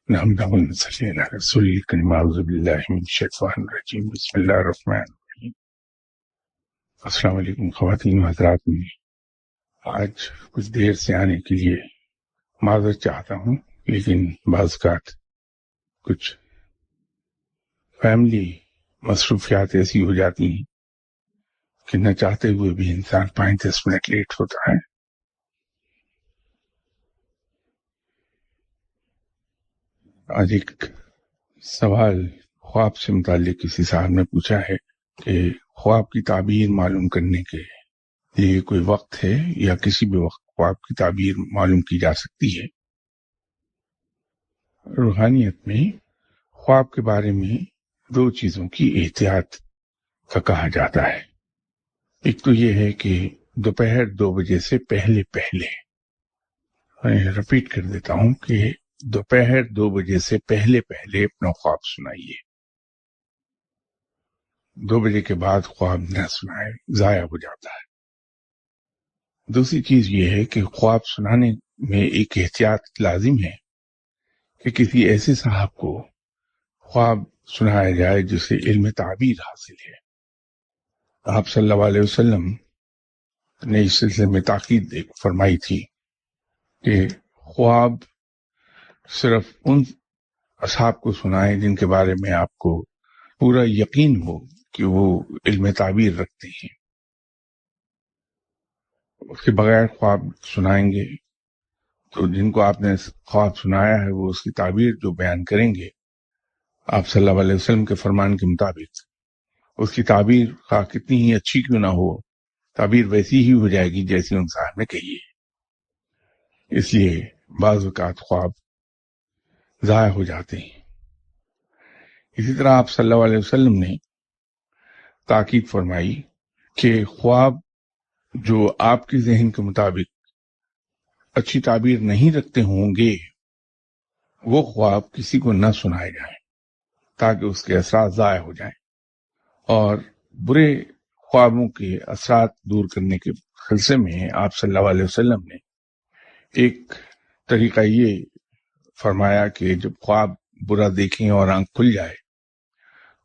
نحمده ونصلي على رسول الكريم اعوذ باللہ من الشیطان الرجیم بسم اللہ الرحمن الرحیم۔ السلام علیکم خواتین و حضرات، میں آج کچھ دیر سے آنے کے لیے معذرت چاہتا ہوں، لیکن بعض اوقات کچھ فیملی مصروفیات ایسی ہو جاتی ہیں کہ نہ چاہتے ہوئے بھی انسان 5-10 منٹ لیٹ ہوتا ہے۔ آج ایک سوال خواب سے متعلق کسی صاحب نے پوچھا ہے کہ خواب کی تعبیر معلوم کرنے کے لیے کوئی وقت ہے یا کسی بھی وقت خواب کی تعبیر معلوم کی جا سکتی ہے۔ روحانیت میں خواب کے بارے میں 2 چیزوں کی احتیاط کا کہا جاتا ہے۔ ایک تو یہ ہے کہ دوپہر 2 بجے سے پہلے میں رپیٹ کر دیتا ہوں کہ دوپہر 2 بجے سے پہلے اپنا خواب سنائیے۔ 2 بجے کے بعد خواب نہ سنائے، ضائع ہو جاتا ہے۔ دوسری چیز یہ ہے کہ خواب سنانے میں ایک احتیاط لازم ہے کہ کسی ایسے صاحب کو خواب سنایا جائے جسے علم تعبیر حاصل ہے۔ آپ صلی اللہ علیہ وسلم نے اس سلسلے میں تاکید فرمائی تھی کہ خواب صرف ان اصحاب کو سنائیں جن کے بارے میں آپ کو پورا یقین ہو کہ وہ علم تعبیر رکھتے ہیں۔ اس کے بغیر خواب سنائیں گے تو جن کو آپ نے خواب سنایا ہے وہ اس کی تعبیر جو بیان کریں گے آپ صلی اللہ علیہ وسلم کے فرمان کے مطابق، اس کی تعبیر خواہ کتنی ہی اچھی کیوں نہ ہو، تعبیر ویسی ہی ہو جائے گی جیسی ان صاحب نے کہی ہے۔ اس لیے بعض اوقات خواب ضائع ہو جاتے ہیں۔ اسی طرح آپ صلی اللہ علیہ وسلم نے تاکید فرمائی کہ خواب جو آپ کے ذہن کے مطابق اچھی تعبیر نہیں رکھتے ہوں گے وہ خواب کسی کو نہ سنائے جائیں تاکہ اس کے اثرات ضائع ہو جائیں۔ اور برے خوابوں کے اثرات دور کرنے کے سلسلے میں آپ صلی اللہ علیہ وسلم نے ایک طریقہ یہ فرمایا کہ جب خواب برا دیکھیں اور آنکھ کھل جائے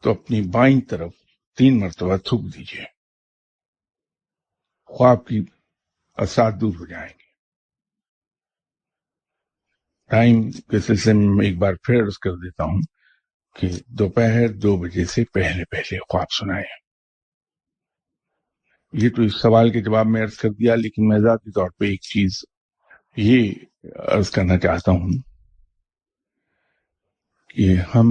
تو اپنی بائیں طرف 3 مرتبہ تھوک دیجیے، خواب کی اثرات دور ہو جائیں گے۔ ٹائم کے سلسلے میں ایک بار پھر عرض کر دیتا ہوں کہ دوپہر 2 بجے سے پہلے خواب سنائیں۔ یہ تو اس سوال کے جواب میں عرض کر دیا، لیکن میں ذاتی طور پہ ایک چیز یہ عرض کرنا چاہتا ہوں کہ ہم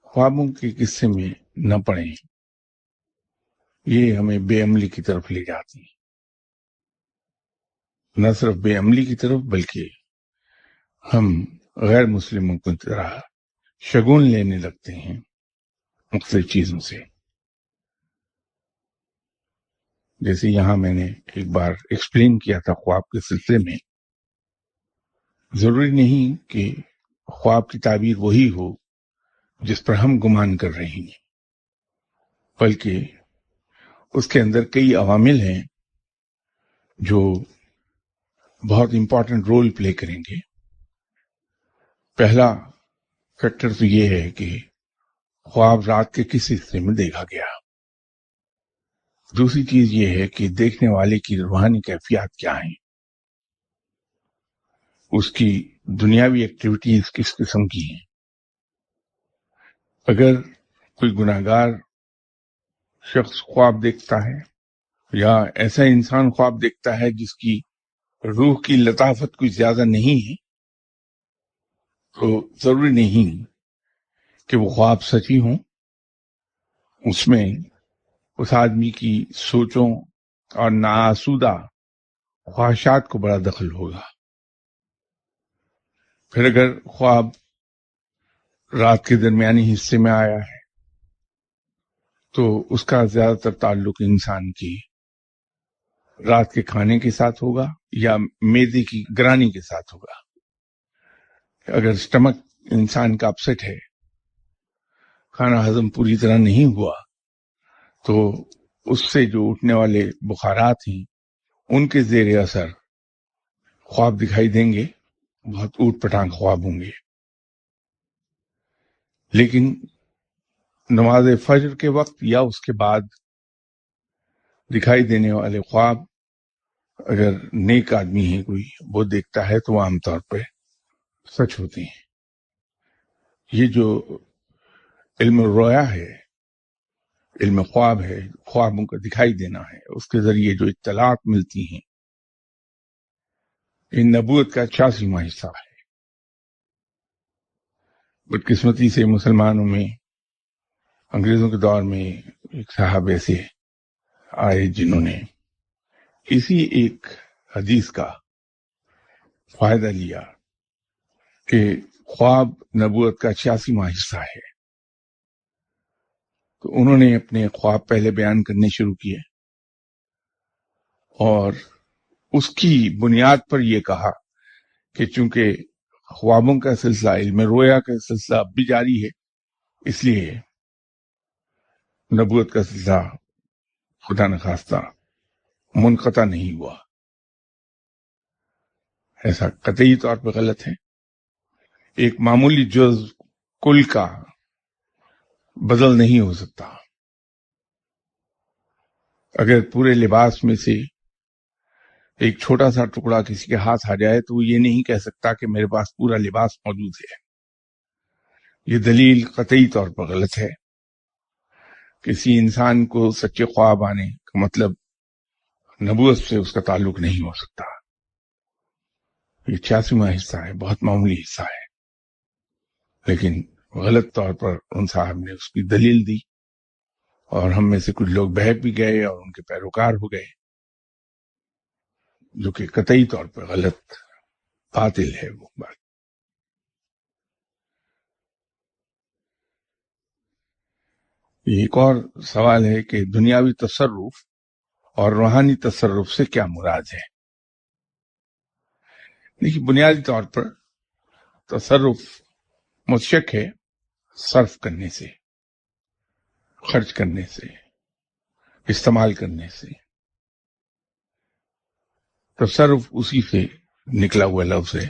خوابوں کے قصے میں نہ پڑیں، یہ ہمیں بے عملی کی طرف لے جاتی ہیں۔ نہ صرف بے عملی کی طرف بلکہ ہم غیر مسلموں کی طرح شگون لینے لگتے ہیں مختلف چیزوں سے۔ جیسے یہاں میں نے ایک بار ایکسپلین کیا تھا خواب کے سلسلے میں، ضروری نہیں کہ خواب کی تعبیر وہی ہو جس پر ہم گمان کر رہے ہیں، بلکہ اس کے اندر کئی عوامل ہیں جو بہت امپورٹنٹ رول پلے کریں گے۔ پہلا فیکٹر تو یہ ہے کہ خواب رات کے کس حصے میں دیکھا گیا۔ دوسری چیز یہ ہے کہ دیکھنے والے کی روحانی کیفیات کیا ہیں، اس کی دنیاوی ایکٹیویٹیز کس قسم کی ہیں۔ اگر کوئی گناہگار شخص خواب دیکھتا ہے یا ایسا انسان خواب دیکھتا ہے جس کی روح کی لطافت کچھ زیادہ نہیں ہے، تو ضروری نہیں کہ وہ خواب سچی ہوں، اس میں اس آدمی کی سوچوں اور ناآسودہ خواہشات کو بڑا دخل ہوگا۔ پھر اگر خواب رات کے درمیانی حصے میں آیا ہے تو اس کا زیادہ تر تعلق انسان کی رات کے کھانے کے ساتھ ہوگا یا معدے کی گرانی کے ساتھ ہوگا۔ اگر سٹمک انسان کا اپسٹ ہے، کھانا ہضم پوری طرح نہیں ہوا، تو اس سے جو اٹھنے والے بخارات ہیں ان کے زیر اثر خواب دکھائی دیں گے، بہت اوٹ پٹانگ خواب ہوں گے۔ لیکن نماز فجر کے وقت یا اس کے بعد دکھائی دینے والے خواب اگر نیک آدمی ہے کوئی وہ دیکھتا ہے تو وہ عام طور پہ سچ ہوتے ہیں. یہ جو علم رویا ہے، علم خواب ہے، خوابوں کا دکھائی دینا ہے، اس کے ذریعے جو اطلاعات ملتی ہیں، ان نبوت کا 86واں حصہ ہے. بدقسمتی سے مسلمانوں میں انگریزوں کے دور میں ایک صاحب ایسے آئے جنہوں نے اسی ایک حدیث کا فائدہ لیا کہ خواب نبوت کا 86واں حصہ ہے. تو انہوں نے اپنے خواب پہلے بیان کرنے شروع کیے اور اس کی بنیاد پر یہ کہا کہ چونکہ خوابوں کا سلسلہ، علم رویا کا سلسلہ اب بھی جاری ہے، اس لیے نبوت کا سلسلہ خدا نخواستہ منقطع نہیں ہوا. ایسا قطعی طور پہ غلط ہے. ایک معمولی جز کل کا بدل نہیں ہو سکتا. اگر پورے لباس میں سے ایک چھوٹا سا ٹکڑا کسی کے ہاتھ آ جائے تو وہ یہ نہیں کہہ سکتا کہ میرے پاس پورا لباس موجود ہے. یہ دلیل قطعی طور پر غلط ہے. کسی انسان کو سچے خواب آنے کا مطلب نبوت سے اس کا تعلق نہیں ہو سکتا. یہ 86واں حصہ ہے، بہت معمولی حصہ ہے، لیکن غلط طور پر ان صاحب نے اس کی دلیل دی اور ہم میں سے کچھ لوگ بہک بھی گئے اور ان کے پیروکار ہو گئے، جو کہ قطعی طور پر غلط، باطل ہے وہ بات. ایک اور سوال ہے کہ دنیاوی تصرف اور روحانی تصرف سے کیا مراد ہے؟ دیکھیے، بنیادی طور پر تصرف متشق ہے صرف کرنے سے، خرچ کرنے سے، استعمال کرنے سے. تصرف اسی سے نکلا ہوا لفظ ہے.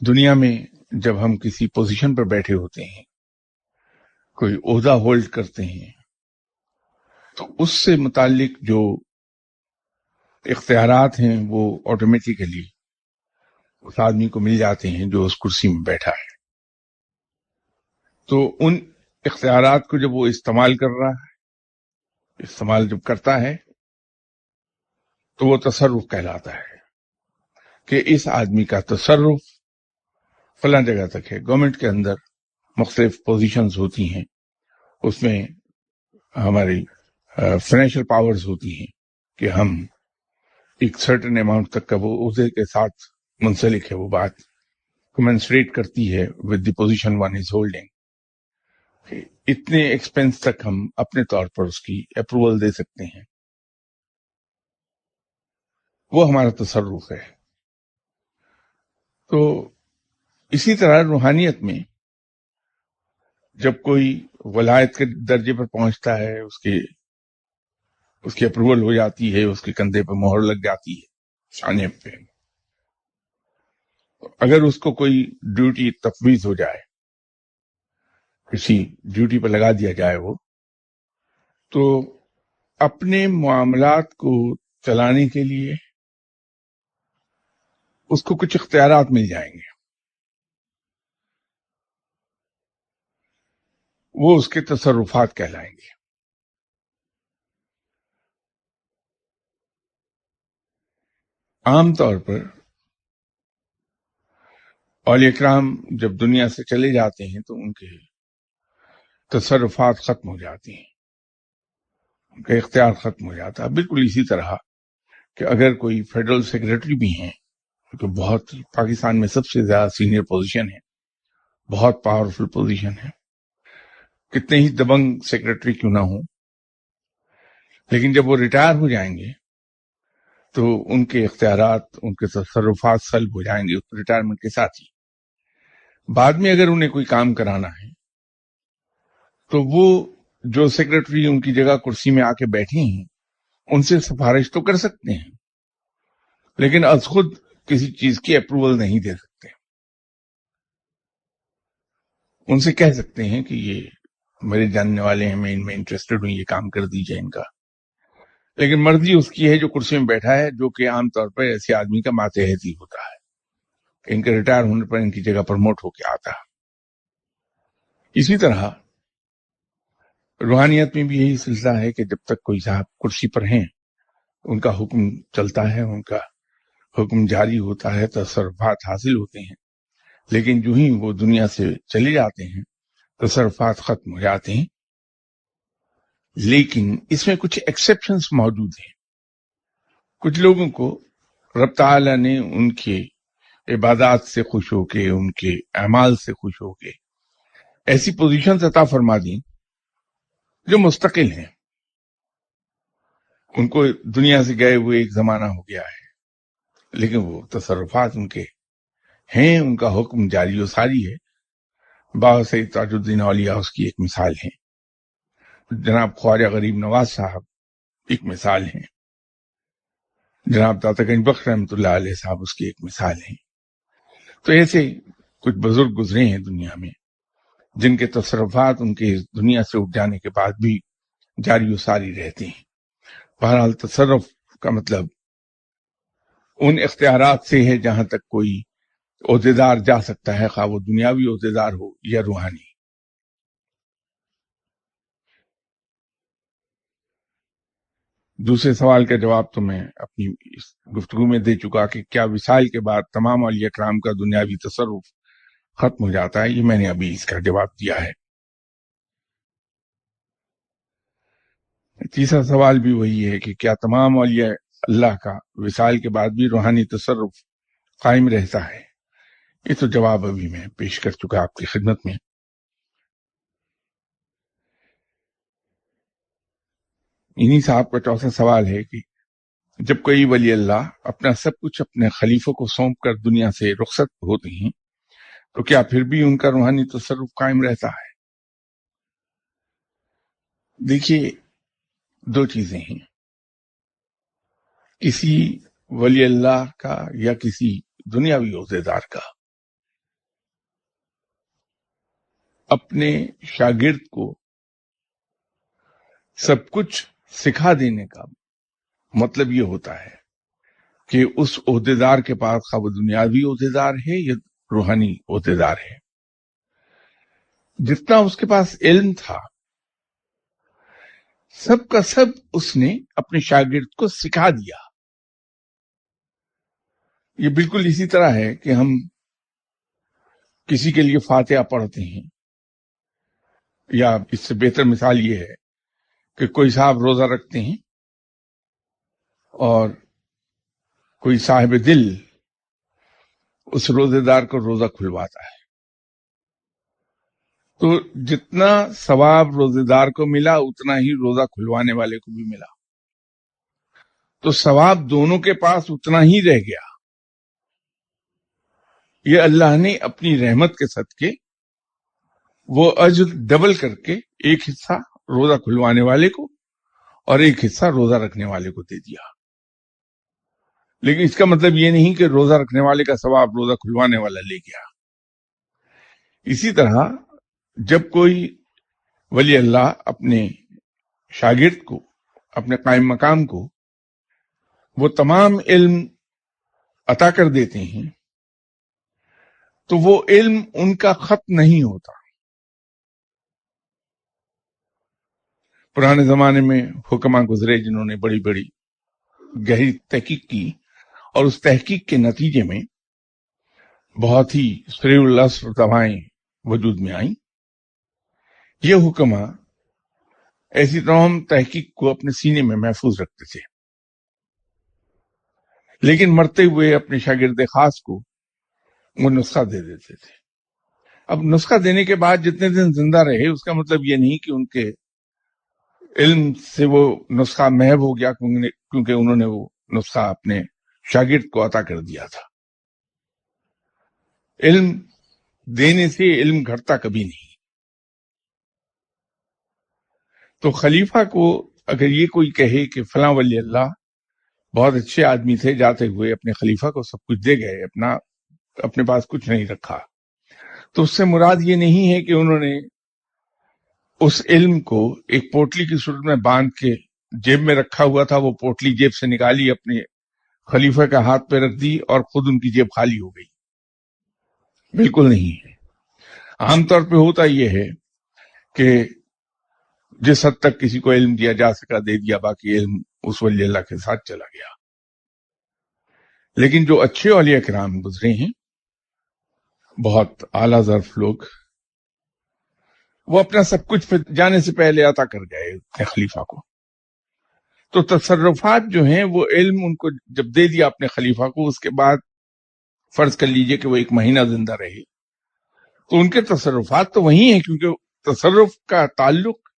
دنیا میں جب ہم کسی پوزیشن پر بیٹھے ہوتے ہیں، کوئی عہدہ ہولڈ کرتے ہیں، تو اس سے متعلق جو اختیارات ہیں وہ آٹومیٹیکلی اس آدمی کو مل جاتے ہیں جو اس کرسی میں بیٹھا ہے. تو ان اختیارات کو جب وہ استعمال کر رہا ہے، استعمال جب کرتا ہے تو وہ تصرف کہلاتا ہے کہ اس آدمی کا تصرف فلاں جگہ تک ہے. گورنمنٹ کے اندر مختلف پوزیشنز ہوتی ہیں، اس میں ہماری فائنینشیل پاورز ہوتی ہیں کہ ہم ایک سرٹن اماؤنٹ تک کا وہ عہدے کے ساتھ منسلک ہے، وہ بات کمنسریٹ کرتی ہے with the position one is holding. اتنے ایکسپینس تک ہم اپنے طور پر اس کی اپروول دے سکتے ہیں، وہ ہمارا تصرف ہے. تو اسی طرح روحانیت میں جب کوئی ولایت کے درجے پر پہنچتا ہے، اس کی اپروول ہو جاتی ہے، اس کے کندھے پہ مہر لگ جاتی ہے، شانے پہ. اگر اس کو کوئی ڈیوٹی تفویض ہو جائے، کسی ڈیوٹی پہ لگا دیا جائے وہ، تو اپنے معاملات کو چلانے کے لیے اس کو کچھ اختیارات مل جائیں گے. وہ اس کے تصرفات کہلائیں گے. عام طور پر اولیاء کرام جب دنیا سے چلے جاتے ہیں تو ان کے تصرفات ختم ہو جاتی ہیں، ان کا اختیار ختم ہو جاتا ہے. بالکل اسی طرح کہ اگر کوئی فیڈرل سیکریٹری بھی ہیں تو بہت پاکستان میں سب سے زیادہ سینئر پوزیشن ہے، بہت پاورفل پوزیشن ہے، کتنے ہی دبنگ سیکریٹری کیوں نہ ہوں، لیکن جب وہ ریٹائر ہو جائیں گے تو ان کے اختیارات، ان کے تصرفات سلب ہو جائیں گے اس ریٹائرمنٹ کے ساتھ ہی. بعد میں اگر انہیں کوئی کام کرانا ہے تو وہ جو سیکریٹری ان کی جگہ کرسی میں آ کے بیٹھے ہیں ان سے سفارش تو کر سکتے ہیں، لیکن از خود کسی چیز کی اپروول نہیں دے سکتے. ان سے کہہ سکتے ہیں کہ یہ میرے جاننے والے ہیں، میں ان میں انٹرسٹڈ ہوں، یہ کام کر دیجیے ان کا. لیکن مرضی اس کی ہے جو کرسی میں بیٹھا ہے، جو کہ عام طور پر ایسے آدمی کا ماتحت ہی ہوتا ہے. ان کے ریٹائر ہونے پر ان کی جگہ پروموٹ ہو کے آتا. اسی طرح روحانیت میں بھی یہی سلسلہ ہے کہ جب تک کوئی صاحب کرسی پر ہیں، ان کا حکم چلتا ہے، ان کا حکم جاری ہوتا ہے، تصرفات حاصل ہوتے ہیں. لیکن جو ہی وہ دنیا سے چلے جاتے ہیں، تصرفات ختم ہو جاتے ہیں. لیکن اس میں کچھ ایکسیپشنز موجود ہیں. کچھ لوگوں کو رب تعالیٰ نے ان کے عبادات سے خوش ہو کے، ان کے اعمال سے خوش ہو کے ایسی پوزیشن عطا فرما دی جو مستقل ہیں. ان کو دنیا سے گئے ہوئے ایک زمانہ ہو گیا ہے، لیکن وہ تصرفات ان کے ہیں، ان کا حکم جاری و ساری ہے. بابا سید تاج الدین اولیاء اس کی ایک مثال ہیں. جناب خواجہ غریب نواز صاحب ایک مثال ہیں. جناب داتا گنج بخش رحمۃ اللہ علیہ صاحب اس کی ایک مثال ہیں. تو ایسے کچھ بزرگ گزرے ہیں دنیا میں جن کے تصرفات ان کے دنیا سے اٹھ جانے کے بعد بھی جاری و ساری رہتے ہیں. بہرحال تصرف کا مطلب ان اختیارات سے ہے جہاں تک کوئی عہدیدار جا سکتا ہے، خواہ وہ دنیاوی عہدیدار ہو یا روحانی. دوسرے سوال کا جواب تو میں اپنی اس گفتگو میں دے چکا کہ کیا وصال کے بعد تمام اولیاء کرام کا دنیاوی تصرف ختم ہو جاتا ہے. یہ میں نے ابھی اس کا جواب دیا ہے. تیسرا سوال بھی وہی ہے کہ کیا تمام اولیاء اللہ کا وصال کے بعد بھی روحانی تصرف قائم رہتا ہے. یہ تو جواب ابھی میں پیش کر چکا آپ کی خدمت میں. انہی صاحب کا چوتھا سوال ہے کہ جب کوئی ولی اللہ اپنا سب کچھ اپنے خلیفوں کو سونپ کر دنیا سے رخصت ہوتے ہیں تو کیا پھر بھی ان کا روحانی تصرف قائم رہتا ہے. دیکھیے، دو چیزیں ہیں. کسی ولی اللہ کا یا کسی دنیاوی عہدیدار کا اپنے شاگرد کو سب کچھ سکھا دینے کا مطلب یہ ہوتا ہے کہ اس عہدیدار کے پاس خواہ وہ دنیاوی عہدیدار ہے یا روحانی عہدیدار ہے، جتنا اس کے پاس علم تھا سب کا سب اس نے اپنے شاگرد کو سکھا دیا. یہ بالکل اسی طرح ہے کہ ہم کسی کے لیے فاتحہ پڑھتے ہیں، یا اس سے بہتر مثال یہ ہے کہ کوئی صاحب روزہ رکھتے ہیں اور کوئی صاحب دل اس روزے دار کو روزہ کھلواتا ہے. تو جتنا ثواب روزے دار کو ملا اتنا ہی روزہ کھلوانے والے کو بھی ملا. تو ثواب دونوں کے پاس اتنا ہی رہ گیا. یہ اللہ نے اپنی رحمت کے صدقے وہ اجر ڈبل کر کے ایک حصہ روزہ کھلوانے والے کو اور ایک حصہ روزہ رکھنے والے کو دے دیا. لیکن اس کا مطلب یہ نہیں کہ روزہ رکھنے والے کا ثواب روزہ کھلوانے والا لے گیا. اسی طرح جب کوئی ولی اللہ اپنے شاگرد کو، اپنے قائم مقام کو وہ تمام علم عطا کر دیتے ہیں تو وہ علم ان کا ختم نہیں ہوتا. پرانے زمانے میں حکماء گزرے جنہوں نے بڑی بڑی گہری تحقیق کی، اور اس تحقیق کے نتیجے میں بہت ہی سریع الاثر دوائیں وجود میں آئیں. یہ حکماء ایسی تمام تحقیق کو اپنے سینے میں محفوظ رکھتے تھے، لیکن مرتے ہوئے اپنے شاگرد خاص کو وہ نسخہ دے دیتے تھے. اب نسخہ دینے کے بعد جتنے دن زندہ رہے اس کا مطلب یہ نہیں کہ ان کے علم سے وہ نسخہ محو ہو گیا کیونکہ انہوں نے وہ نسخہ اپنے شاگرد کو عطا کر دیا تھا. علم دینے سے علم گھٹتا کبھی نہیں. تو خلیفہ کو اگر یہ کوئی کہے کہ فلاں ولی اللہ بہت اچھے آدمی تھے، جاتے ہوئے اپنے خلیفہ کو سب کچھ دے گئے، اپنے پاس کچھ نہیں رکھا، تو اس سے مراد یہ نہیں ہے کہ انہوں نے اس علم کو ایک پوٹلی کی صورت میں باندھ کے جیب میں رکھا ہوا تھا، وہ پوٹلی جیب سے نکالی، اپنے خلیفہ کے ہاتھ پہ رکھ دی اور خود ان کی جیب خالی ہو گئی. بالکل نہیں ہے. عام طور پہ ہوتا یہ ہے کہ جس حد تک کسی کو علم دیا جا سکا دے دیا، باقی علم اس ولی اللہ کے ساتھ چلا گیا. لیکن جو اچھے اولیاء کرام گزرے ہیں، بہت اعلیٰ ظرف لوگ، وہ اپنا سب کچھ جانے سے پہلے عطا کر گئے اپنے خلیفہ کو. تو تصرفات جو ہیں وہ علم ان کو جب دے دیا اپنے خلیفہ کو، اس کے بعد فرض کر لیجئے کہ وہ 1 مہینہ زندہ رہے، تو ان کے تصرفات تو وہی ہیں، کیونکہ تصرف کا تعلق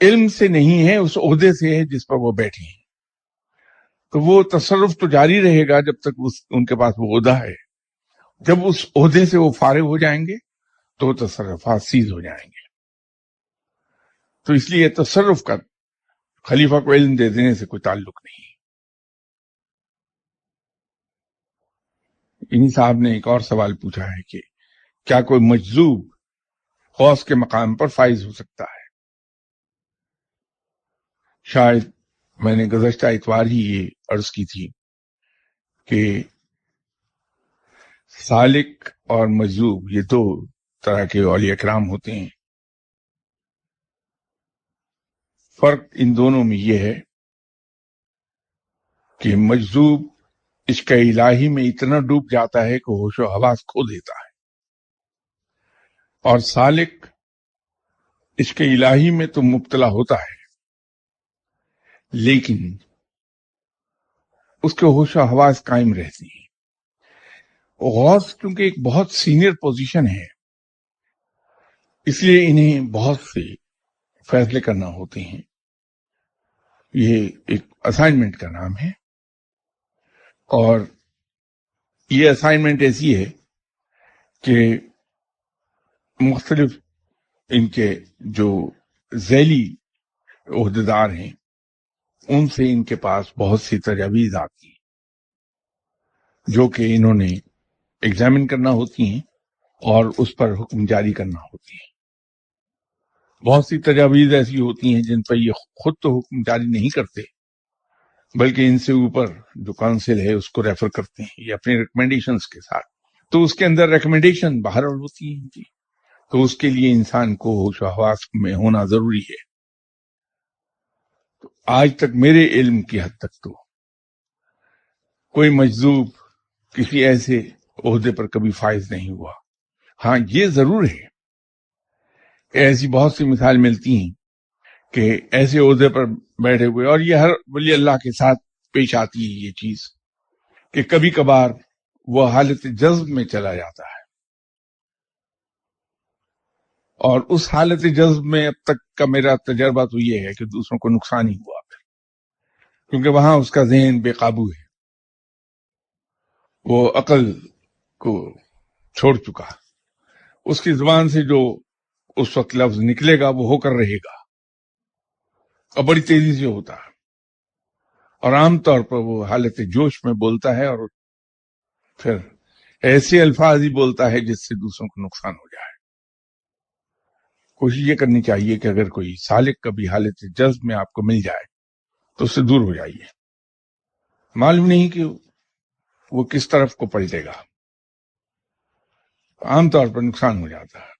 علم سے نہیں ہے، اس عہدے سے ہے جس پر وہ بیٹھے ہیں. تو وہ تصرف تو جاری رہے گا جب تک ان کے پاس وہ عہدہ ہے. جب اس عہدے سے وہ فارغ ہو جائیں گے تو تصرفات سیز ہو جائیں گے. تو اس لیے تصرف کا خلیفہ کو علم دے دینے سے کوئی تعلق نہیں. انہی صاحب نے ایک اور سوال پوچھا ہے کہ کیا کوئی مجذوب غوث کے مقام پر فائز ہو سکتا ہے؟ شاید میں نے گزشتہ اتوار ہی یہ عرض کی تھی کہ سالک اور مجذوب یہ 2 طرح کے اولیاء کرام ہوتے ہیں. فرق ان دونوں میں یہ ہے کہ مجذوب عشق الہی میں اتنا ڈوب جاتا ہے کہ ہوش و حواس کھو دیتا ہے، اور سالک عشق الہی میں تو مبتلا ہوتا ہے لیکن اس کے ہوش و حواس قائم رہتی ہیں. غوث چونکہ ایک بہت سینئر پوزیشن ہے، اس لیے انہیں بہت سے فیصلے کرنا ہوتے ہیں. یہ ایک اسائنمنٹ کا نام ہے، اور یہ اسائنمنٹ ایسی ہے کہ مختلف ان کے جو ذیلی عہدیدار ہیں ان سے ان کے پاس بہت سی تجاویز آتی ہیں جو کہ انہوں نے ایگزامن کرنا ہوتی ہیں اور اس پر حکم جاری کرنا ہوتی ہیں. بہت سی تجاویز ایسی ہوتی ہیں جن پر یہ خود تو حکم جاری نہیں کرتے، بلکہ ان سے اوپر جو کونسل ہے اس کو ریفر کرتے ہیں یا اپنے ریکمنڈیشنز کے ساتھ. تو اس کے اندر ریکمنڈیشن باہر ہوتی ہیں جی. تو اس کے لیے انسان کو ہوش و حواس میں ہونا ضروری ہے. تو آج تک میرے علم کی حد تک تو کوئی مجذوب کسی ایسے عہدے پر کبھی فائز نہیں ہوا. ہاں یہ ضرور ہے کہ ایسی بہت سی مثال ملتی ہیں کہ ایسے عہدے پر بیٹھے ہوئے، اور یہ ہر ولی اللہ کے ساتھ پیش آتی ہے یہ چیز، کہ کبھی کبھار وہ حالت جذب میں چلا جاتا ہے، اور اس حالت جذب میں اب تک کا میرا تجربہ تو یہ ہے کہ دوسروں کو نقصان ہی ہوا پھر، کیونکہ وہاں اس کا ذہن بے قابو ہے، وہ عقل کو چھوڑ چکا. اس کی زبان سے جو اس وقت لفظ نکلے گا وہ ہو کر رہے گا، اور بڑی تیزی سے ہوتا ہے، اور عام طور پر وہ حالت جوش میں بولتا ہے، اور پھر ایسے الفاظ ہی بولتا ہے جس سے دوسروں کو نقصان ہو جائے. کوشش یہ کرنی چاہیے کہ اگر کوئی سالک کبھی حالت جذب میں آپ کو مل جائے تو اس سے دور ہو جائیے. معلوم نہیں کہ وہ کس طرف کو پلٹے گا، عام طور پر نقصان ہو جاتا ہے.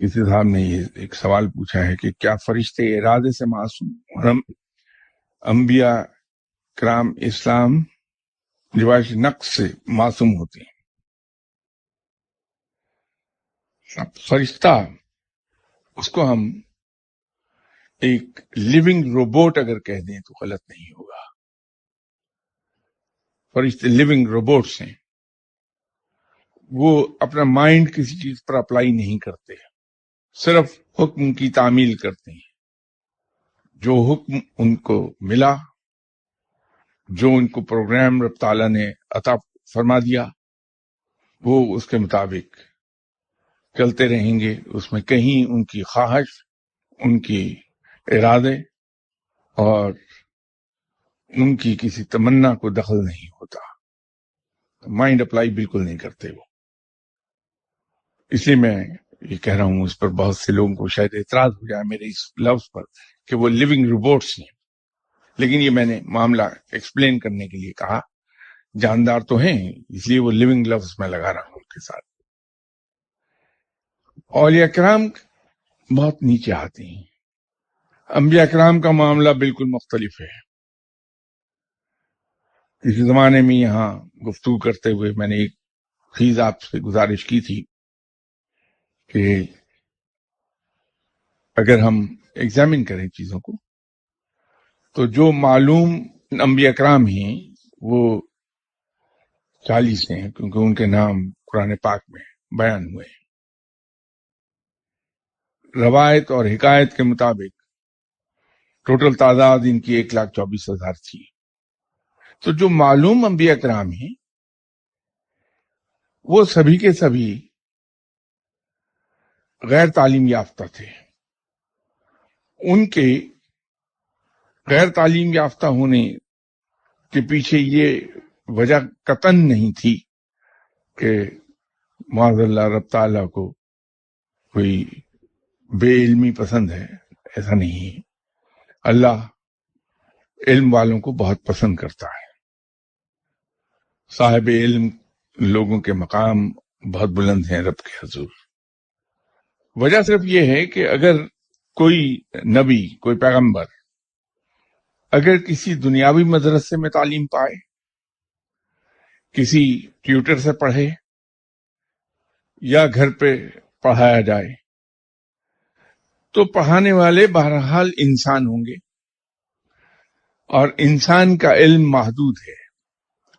کسی صاحب نے یہ ایک سوال پوچھا ہے کہ کیا فرشتے ارادے سے معصوم اور انبیاء کرام اسلام روایت نقص سے معصوم ہوتے ہیں؟ فرشتہ اس کو ہم ایک لیونگ روبوٹ اگر کہہ دیں تو غلط نہیں ہوگا. فرشتے لیونگ روبوٹس ہیں، وہ اپنا مائنڈ کسی چیز پر اپلائی نہیں کرتے، صرف حکم کی تعمیل کرتے ہیں. جو حکم ان کو ملا، جو ان کو پروگرام رب تعالیٰ نے عطا فرما دیا، وہ اس کے مطابق چلتے رہیں گے. اس میں کہیں ان کی خواہش، ان کی ارادے اور ان کی کسی تمنا کو دخل نہیں ہوتا، مائنڈ اپلائی بالکل نہیں کرتے وہ. اس لیے میں یہ کہہ رہا ہوں، اس پر بہت سے لوگوں کو شاید اعتراض ہو جائے میرے اس لفظ پر کہ وہ لیونگ روبوٹس ہیں، لیکن یہ میں نے معاملہ ایکسپلین کرنے کے لیے کہا. جاندار تو ہیں، اس لیے وہ لیونگ لفظ میں لگا رہا ہوں ان کے ساتھ. اولیاء کرام بہت نیچے آتے ہیں، انبیاء کرام کا معاملہ بالکل مختلف ہے. اس زمانے میں یہاں گفتگو کرتے ہوئے میں نے ایک چیز آپ سے گزارش کی تھی کہ اگر ہم ایگزامن کریں چیزوں کو تو جو معلوم انبیاء کرام ہیں وہ 40 ہیں، کیونکہ ان کے نام قرآن پاک میں بیان ہوئے. روایت اور حکایت کے مطابق ٹوٹل تعداد ان کی 1,24,000 تھی. تو جو معلوم انبیاء کرام ہیں وہ سبھی کے سبھی غیر تعلیم یافتہ تھے. ان کے غیر تعلیم یافتہ ہونے کے پیچھے یہ وجہ قطعاً نہیں تھی کہ معاذ اللہ رب تعالیٰ کو کوئی بے علمی پسند ہے، ایسا نہیں ہے. اللہ علم والوں کو بہت پسند کرتا ہے. صاحب علم لوگوں کے مقام بہت بلند ہیں رب کے حضور. وجہ صرف یہ ہے کہ اگر کوئی نبی، کوئی پیغمبر اگر کسی دنیاوی مدرسے میں تعلیم پائے، کسی ٹیوٹر سے پڑھے یا گھر پہ پڑھایا جائے، تو پڑھانے والے بہرحال انسان ہوں گے، اور انسان کا علم محدود ہے،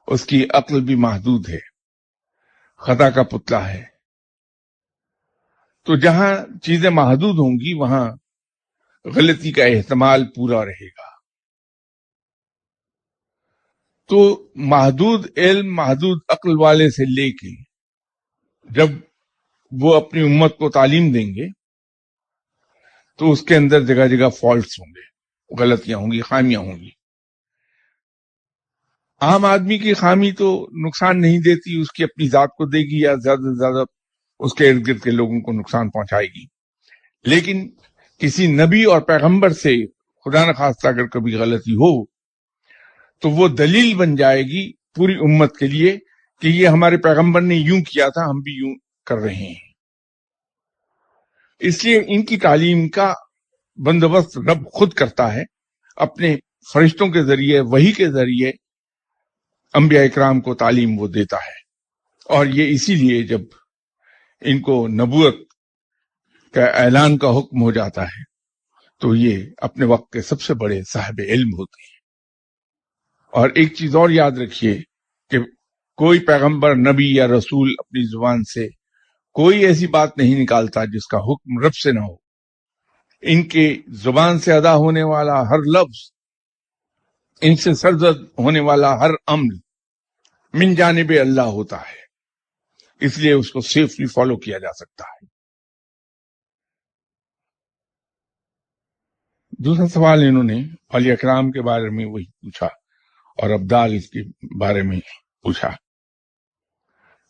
اس کی عقل بھی محدود ہے، خطا کا پتلا ہے. تو جہاں چیزیں محدود ہوں گی وہاں غلطی کا احتمال پورا رہے گا. تو محدود علم، محدود عقل والے سے لے کے جب وہ اپنی امت کو تعلیم دیں گے تو اس کے اندر جگہ جگہ فالٹس ہوں گے، غلطیاں ہوں گی، خامیاں ہوں گی. عام آدمی کی خامی تو نقصان نہیں دیتی، اس کی اپنی ذات کو دے گی یا زیادہ سے زیادہ اس کے ارد گرد کے لوگوں کو نقصان پہنچائے گی. لیکن کسی نبی اور پیغمبر سے خدا نخواستہ اگر کبھی غلطی ہو تو وہ دلیل بن جائے گی پوری امت کے لیے کہ یہ ہمارے پیغمبر نے یوں کیا تھا، ہم بھی یوں کر رہے ہیں. اس لیے ان کی تعلیم کا بندوبست رب خود کرتا ہے، اپنے فرشتوں کے ذریعے، وحی کے ذریعے انبیاء اکرام کو تعلیم وہ دیتا ہے. اور یہ اسی لیے جب ان کو نبوت کا اعلان کا حکم ہو جاتا ہے تو یہ اپنے وقت کے سب سے بڑے صاحب علم ہوتے ہیں. اور ایک چیز اور یاد رکھیے کہ کوئی پیغمبر، نبی یا رسول اپنی زبان سے کوئی ایسی بات نہیں نکالتا جس کا حکم رب سے نہ ہو. ان کے زبان سے ادا ہونے والا ہر لفظ، ان سے سرزد ہونے والا ہر عمل من جانب اللہ ہوتا ہے، اس لیے اس کو سیفلی فالو کیا جا سکتا ہے. دوسرا سوال انہوں نے اولیاء کرام کے بارے میں وہی پوچھا اور ابدال کے بارے میں پوچھا.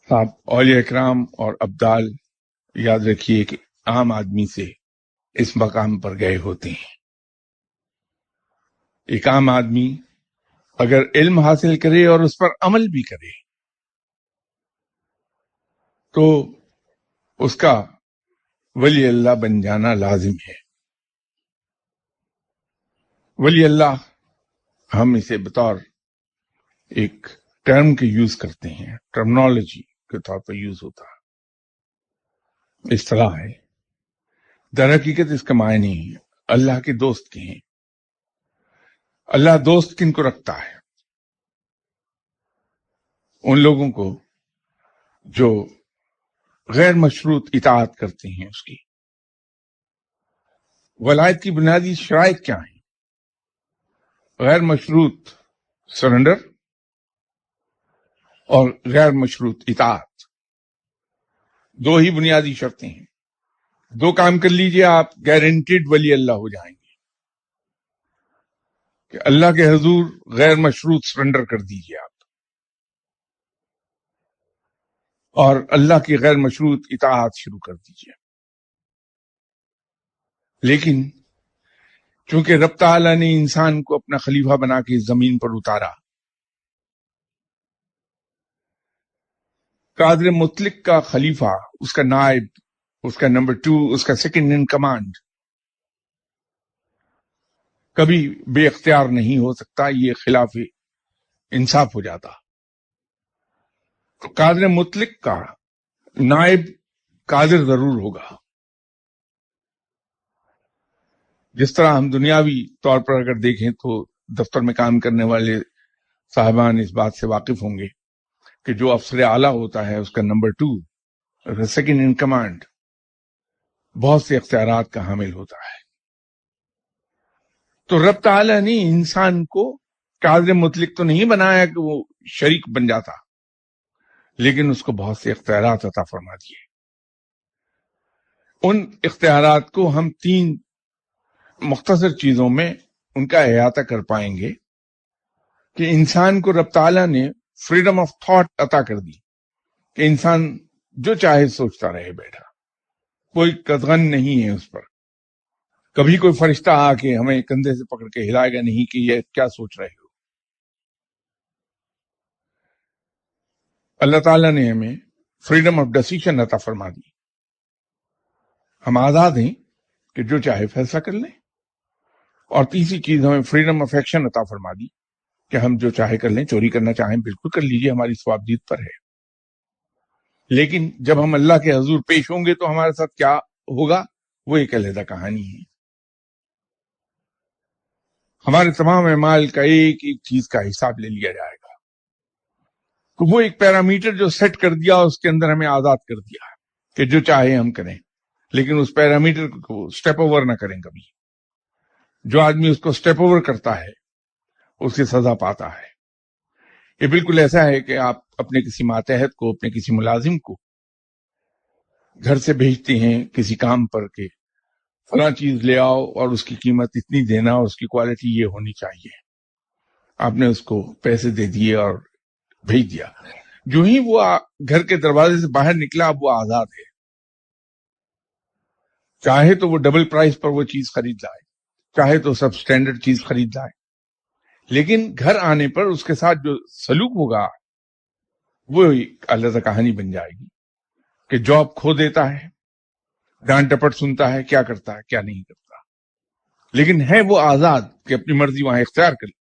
صاحب، اولیاء کرام اور ابدال یاد رکھیے کہ عام آدمی سے اس مقام پر گئے ہوتے ہیں. ایک عام آدمی اگر علم حاصل کرے اور اس پر عمل بھی کرے تو اس کا ولی اللہ بن جانا لازم ہے. ولی اللہ ہم اسے بطور ایک ٹرم کے یوز کرتے ہیں، ٹرمنالوجی کے طور پر یوز ہوتا ہے، اصطلاح ہے. در حقیقت اس کا معنی اللہ کے دوست کے ہیں. اللہ دوست کن کو رکھتا ہے؟ ان لوگوں کو جو غیر مشروط اطاعت کرتے ہیں اس کی. ولایت کی بنیادی شرائط کیا ہیں؟ غیر مشروط سرنڈر اور غیر مشروط اطاعت، دو ہی بنیادی شرطیں ہیں. دو کام کر لیجئے، آپ گارنٹیڈ ولی اللہ ہو جائیں گے کہ اللہ کے حضور غیر مشروط سرنڈر کر دیجئے آپ، اور اللہ کی غیر مشروط اطاعت شروع کر دیجئے۔ لیکن چونکہ رب تعالیٰ نے انسان کو اپنا خلیفہ بنا کے زمین پر اتارا، قادر مطلق کا خلیفہ، اس کا نائب، اس کا نمبر 2، اس کا سیکنڈ ان کمانڈ کبھی بے اختیار نہیں ہو سکتا، یہ خلاف انصاف ہو جاتا۔ تو قادر مطلق کا نائب قادر ضرور ہوگا۔ جس طرح ہم دنیاوی طور پر اگر دیکھیں تو دفتر میں کام کرنے والے صاحبان اس بات سے واقف ہوں گے کہ جو افسر اعلیٰ ہوتا ہے، اس کا نمبر 2، سیکنڈ ان کمانڈ، بہت سے اختیارات کا حامل ہوتا ہے۔ تو رب تعالیٰ نے انسان کو قادر مطلق تو نہیں بنایا کہ وہ شریک بن جاتا، لیکن اس کو بہت سے اختیارات عطا فرما دیے۔ ان اختیارات کو ہم 3 مختصر چیزوں میں ان کا احاطہ کر پائیں گے کہ انسان کو رب تعالیٰ نے فریڈم آف تھاٹ عطا کر دی کہ انسان جو چاہے سوچتا رہے بیٹھا، کوئی قدغن نہیں ہے اس پر۔ کبھی کوئی فرشتہ آ کے ہمیں کندھے سے پکڑ کے ہلائے گا نہیں کہ یہ کیا سوچ رہے ہو۔ اللہ تعالیٰ نے ہمیں فریڈم آف ڈیسیشن عطا فرما دی، ہم آزاد ہیں کہ جو چاہے فیصلہ کر لیں۔ اور تیسری چیز ہمیں فریڈم آف ایکشن عطا فرما دی کہ ہم جو چاہے کر لیں، چوری کرنا چاہیں بالکل کر لیجئے، ہماری ثوابدید پر ہے۔ لیکن جب ہم اللہ کے حضور پیش ہوں گے تو ہمارے ساتھ کیا ہوگا، وہ ایک علیحدہ کہانی ہے۔ ہمارے تمام اعمال کا ایک ایک چیز کا حساب لے لیا جائے گا۔ تو وہ ایک پیرامیٹر جو سیٹ کر دیا، اس کے اندر ہمیں آزاد کر دیا کہ جو چاہے ہم کریں، لیکن اس پیرامیٹر کو سٹیپ اوور نہ کریں کبھی۔ جو آدمی اس کو سٹیپ اوور کرتا ہے اس کی سزا پاتا ہے۔ یہ بالکل ایسا ہے کہ آپ اپنے کسی ماتحت کو، اپنے کسی ملازم کو گھر سے بھیجتے ہیں کسی کام پر کہ فلاں چیز لے آؤ اور اس کی قیمت اتنی دینا اور اس کی کوالٹی یہ ہونی چاہیے۔ آپ نے اس کو پیسے دے دیے اور بھیج دیا۔ جو ہی وہ گھر کے دروازے سے باہر نکلا، اب وہ آزاد ہے، چاہے تو وہ ڈبل پرائس پر وہ چیز خرید لائے، چاہے تو سب سٹینڈرڈ چیز خرید لائے، لیکن گھر آنے پر اس کے ساتھ جو سلوک ہوگا وہ ایک علیحدہ کہانی بن جائے گی کہ جاب کھو دیتا ہے، ڈانٹ ڈپٹ سنتا ہے، کیا کرتا ہے کیا نہیں کرتا، لیکن ہے وہ آزاد کہ اپنی مرضی وہاں اختیار کر لے۔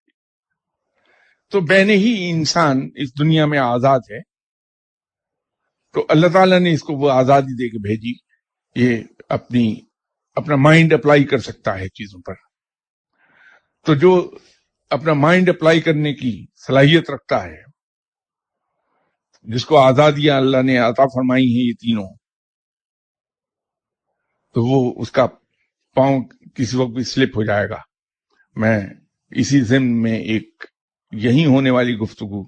تو بین ہی انسان اس دنیا میں آزاد ہے، تو اللہ تعالیٰ نے اس کو وہ آزادی دے کے بھیجی، یہ اپنا مائنڈ اپلائی کر سکتا ہے چیزوں پر۔ تو جو اپنا مائنڈ اپلائی کرنے کی صلاحیت رکھتا ہے، جس کو آزادیاں اللہ نے عطا فرمائی ہیں یہ تینوں، تو وہ اس کا پاؤں کسی وقت بھی سلپ ہو جائے گا۔ میں اسی ضمن میں ایک یہی ہونے والی گفتگو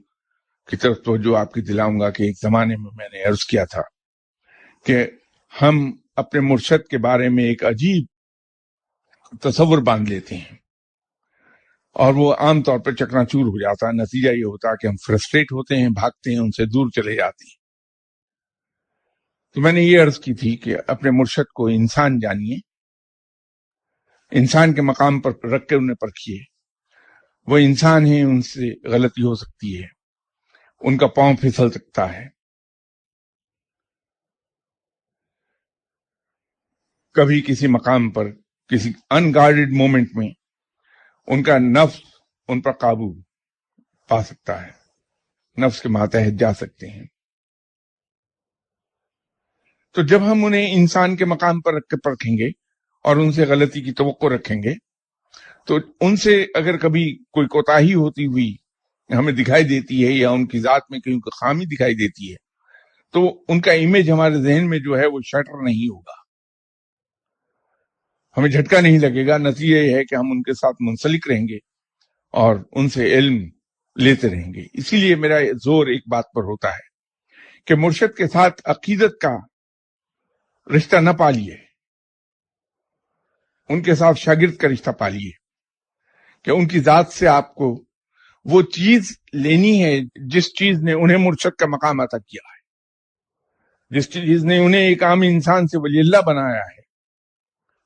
کی طرف توجہ آپ کی دلاؤں گا کہ ایک زمانے میں نے عرض کیا تھا کہ ہم اپنے مرشد کے بارے میں ایک عجیب تصور باندھ لیتے ہیں اور وہ عام طور پر چکنا چور ہو جاتا ہے۔ نتیجہ یہ ہوتا ہے کہ ہم فرسٹریٹ ہوتے ہیں، بھاگتے ہیں، ان سے دور چلے جاتے ہیں۔ تو میں نے یہ عرض کی تھی کہ اپنے مرشد کو انسان جانیے، انسان کے مقام پر رکھ کے انہیں پرکھیے۔ وہ انسان ہیں، ان سے غلطی ہو سکتی ہے، ان کا پاؤں پھسل سکتا ہے، کبھی کسی مقام پر کسی ان گارڈڈ مومنٹ میں ان کا نفس ان پر قابو پا سکتا ہے، نفس کے ماتحت جا سکتے ہیں۔ تو جب ہم انہیں انسان کے مقام پر رکھ کے پرکھیں گے اور ان سے غلطی کی توقع رکھیں گے، تو ان سے اگر کبھی کوئی کوتاہی ہوتی ہوئی ہمیں دکھائی دیتی ہے یا ان کی ذات میں کہیں کوئی خامی دکھائی دیتی ہے، تو ان کا امیج ہمارے ذہن میں جو ہے وہ شٹر نہیں ہوگا، ہمیں جھٹکا نہیں لگے گا۔ نتیجہ یہ ہے کہ ہم ان کے ساتھ منسلک رہیں گے اور ان سے علم لیتے رہیں گے۔ اسی لیے میرا زور ایک بات پر ہوتا ہے کہ مرشد کے ساتھ عقیدت کا رشتہ نہ پالیے، ان کے ساتھ شاگرد کا رشتہ پالیے کہ ان کی ذات سے آپ کو وہ چیز لینی ہے جس چیز نے انہیں مرشد کا مقام عطا کیا ہے، جس چیز نے انہیں ایک عام انسان سے ولی اللہ بنایا ہے،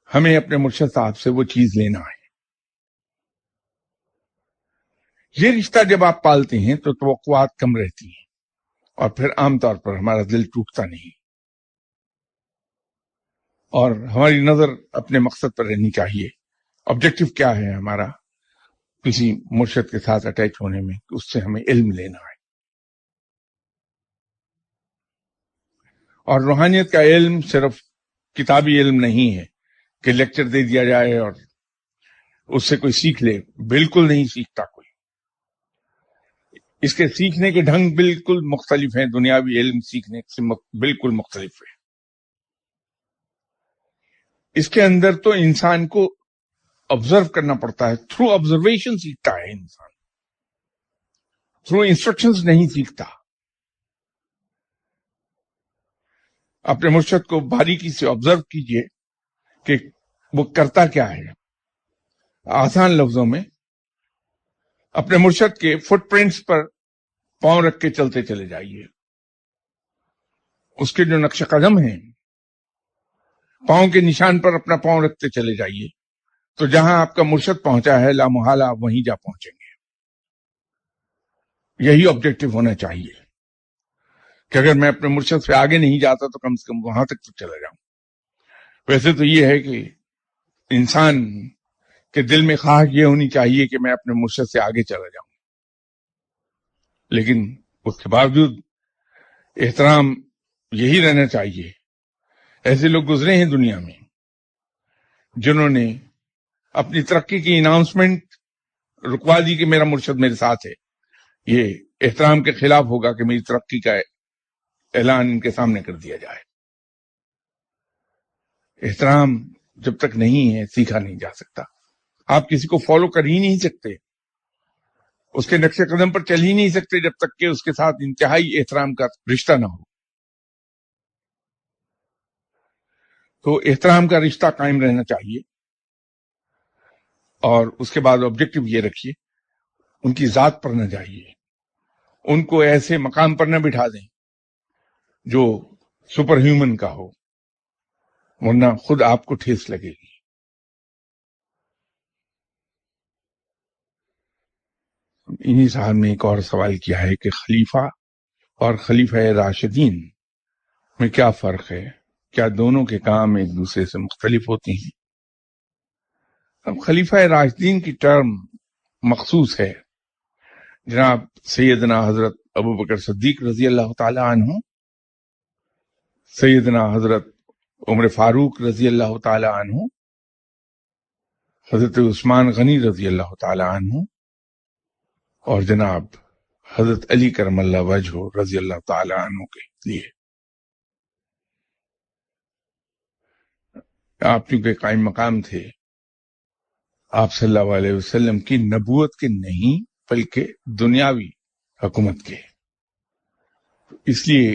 ہمیں اپنے مرشد صاحب سے وہ چیز لینا ہے۔ یہ رشتہ جب آپ پالتے ہیں تو توقعات کم رہتی ہیں اور پھر عام طور پر ہمارا دل ٹوٹتا نہیں، اور ہماری نظر اپنے مقصد پر رہنی چاہیے۔ آبجیکٹو کیا ہے ہمارا کسی مرشد کے ساتھ اٹیچ ہونے میں، کہ اس سے ہمیں علم لینا ہے، اور روحانیت کا علم صرف کتابی علم نہیں ہے کہ لیکچر دے دیا جائے اور اس سے کوئی سیکھ لے، بالکل نہیں سیکھتا کوئی۔ اس کے سیکھنے کے ڈھنگ بالکل مختلف ہیں، دنیاوی علم سیکھنے سے بالکل مختلف ہے۔ اس کے اندر تو انسان کو آبزرو کرنا پڑتا ہے، تھرو آبزرویشن سیکھتا ہے انسان، تھرو انسٹرکشنز نہیں سیکھتا۔ اپنے مرشد کو باریکی سے آبزرو کیجئے کہ وہ کرتا کیا ہے۔ آسان لفظوں میں اپنے مرشد کے فٹ پرنٹس پر پاؤں رکھ کے چلتے چلے جائیے، اس کے جو نقش قدم ہیں، پاؤں کے نشان پر اپنا پاؤں رکھتے چلے جائیے، تو جہاں آپ کا مرشد پہنچا ہے لامحالہ آپ وہیں جا پہنچیں گے۔ یہی آبجیکٹو ہونا چاہیے کہ اگر میں اپنے مرشد سے آگے نہیں جاتا تو کم سے کم وہاں تک تو چلا جاؤں۔ ویسے تو یہ ہے کہ انسان کے دل میں خواہش یہ ہونی چاہیے کہ میں اپنے مرشد سے آگے چلا جاؤں، لیکن اس کے باوجود احترام یہی رہنا چاہیے۔ ایسے لوگ گزرے ہیں دنیا میں جنہوں نے اپنی ترقی کی اناؤنسمنٹ رکوا دی کہ میرا مرشد میرے ساتھ ہے۔ یہ احترام کے خلاف ہوگا کہ میری ترقی کا اعلان ان کے سامنے کر دیا جائے۔ احترام جب تک نہیں ہے سیکھا نہیں جا سکتا۔ آپ کسی کو فالو کر ہی نہیں سکتے، اس کے نقش قدم پر چل ہی نہیں سکتے جب تک کہ اس کے ساتھ انتہائی احترام کا رشتہ نہ ہو۔ تو احترام کا رشتہ قائم رہنا چاہیے، اور اس کے بعد آبجیکٹو یہ رکھیے ان کی ذات پر نہ جائیے، ان کو ایسے مقام پر نہ بٹھا دیں جو سپر ہیومن کا ہو، ورنہ خود آپ کو ٹھیس لگے گی۔ انہی صاحب نے ایک اور سوال کیا ہے کہ خلیفہ اور خلیفہ راشدین میں کیا فرق ہے، کیا دونوں کے کام ایک دوسرے سے مختلف ہوتے ہیں؟ اب خلیفہ راشدین کی ٹرم مخصوص ہے جناب سیدنا حضرت ابوبکر صدیق رضی اللہ تعالی عنہ، سیدنا حضرت عمر فاروق رضی اللہ تعالی عنہ، حضرت عثمان غنی رضی اللہ تعالی عنہ، اور جناب حضرت علی کرم اللہ وجہ رضی اللہ تعالی عنہ کے لیے۔ آپ چونکہ قائم مقام تھے آپ صلی اللہ علیہ وسلم کی نبوت کے نہیں بلکہ دنیاوی حکومت کے، اس لیے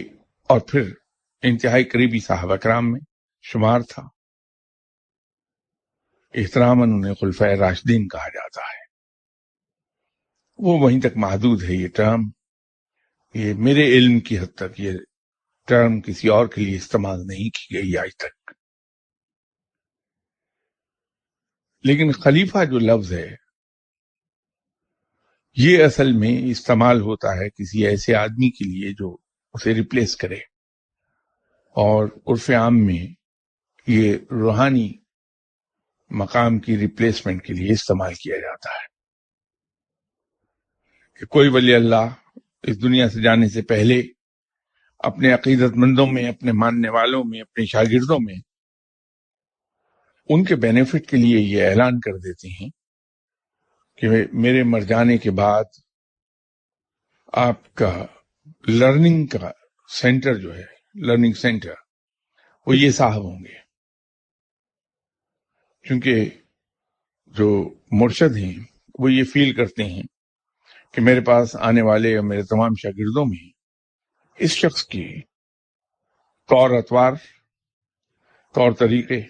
اور پھر انتہائی قریبی صحابہ کرام میں شمار تھا، احتراماً انہیں خلفائے راشدین کہا جاتا ہے۔ وہ وہیں تک محدود ہے یہ ٹرم، یہ میرے علم کی حد تک یہ ٹرم کسی اور کے لیے استعمال نہیں کی گئی آج تک۔ لیکن خلیفہ جو لفظ ہے یہ اصل میں استعمال ہوتا ہے کسی ایسے آدمی کے لیے جو اسے ریپلیس کرے، اور عرف عام میں یہ روحانی مقام کی ریپلیسمنٹ کے لیے استعمال کیا جاتا ہے کہ کوئی ولی اللہ اس دنیا سے جانے سے پہلے اپنے عقیدت مندوں میں، اپنے ماننے والوں میں، اپنے شاگردوں میں ان کے بینیفٹ کے لیے یہ اعلان کر دیتے ہیں کہ میرے مر جانے کے بعد آپ کا لرننگ کا سینٹر جو ہے، لرننگ سینٹر، وہ یہ صاحب ہوں گے، کیونکہ جو مرشد ہیں وہ یہ فیل کرتے ہیں کہ میرے پاس آنے والے اور میرے تمام شاگردوں میں اس شخص کی طور اطوار، طور طریقے،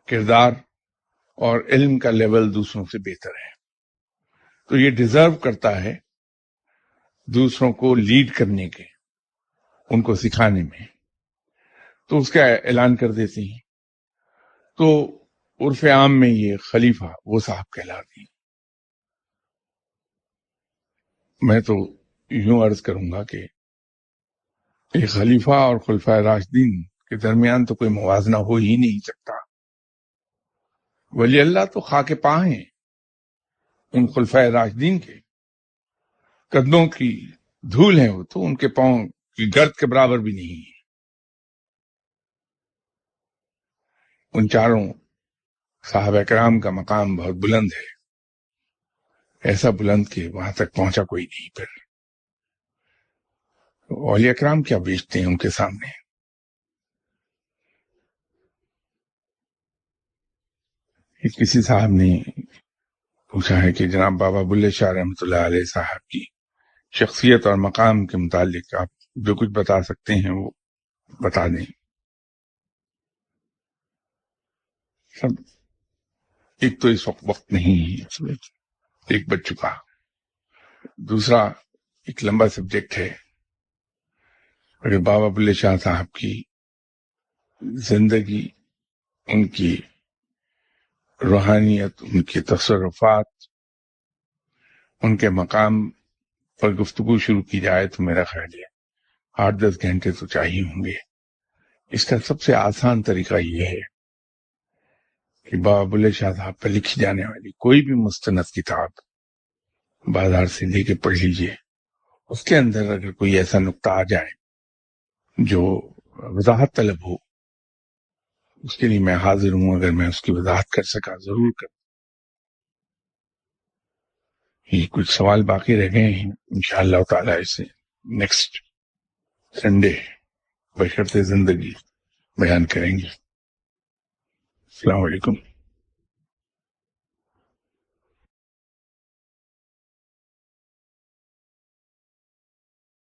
کردار اور علم کا لیول دوسروں سے بہتر ہے، تو یہ ڈیزرو کرتا ہے دوسروں کو لیڈ کرنے کے، ان کو سکھانے میں، تو اس کا اعلان کر دیتے ہیں. تو عرف عام میں یہ خلیفہ وہ صاحب کہلاتی ہیں. میں تو یوں عرض کروں گا کہ ایک خلیفہ اور خلفائے راشدین کے درمیان تو کوئی موازنہ ہو ہی نہیں سکتا. ولی اللہ تو خاک پاں ہیں ان خلفائے راشدین کے، قدموں کی دھول ہیں، وہ تو ان کے پاؤں کی گرد کے برابر بھی نہیں ہے. ان چاروں صحابہ کرام کا مقام بہت بلند ہے، ایسا بلند کہ وہاں تک پہنچا کوئی نہیں. پھر اولیاء کرام کیا بیچتے ہیں ان کے سامنے. کسی صاحب نے پوچھا ہے کہ جناب بابا بلے شاہ رحمۃ اللہ علیہ صاحب کی شخصیت اور مقام کے متعلق آپ جو کچھ بتا سکتے ہیں وہ بتا دیں. سب ایک تو اس وقت نہیں ہے، ایک بچ چکا. دوسرا ایک لمبا سبجیکٹ ہے. اگر بابا بلے شاہ صاحب کی زندگی، ان کی روحانیت، ان کے تصرفات، ان کے مقام پر گفتگو شروع کی جائے تو میرا خیال ہے 8-10 گھنٹے تو چاہیے ہوں گے. اس کا سب سے آسان طریقہ یہ ہے کہ بابا بلے شاہ صاحب پر لکھی جانے والی کوئی بھی مستند کتاب بازار سے لے کے پڑھ لیجئے. اس کے اندر اگر کوئی ایسا نقطہ آ جائے جو وضاحت طلب ہو، اس کے لیے میں حاضر ہوں. اگر میں اس کی وضاحت کر سکا ضرور کروں. یہ کچھ سوال باقی رہ گئے ہیں، انشاءاللہ تعالی اسے نیکسٹ سنڈے بشرط زندگی بیان کریں گے. السلام علیکم.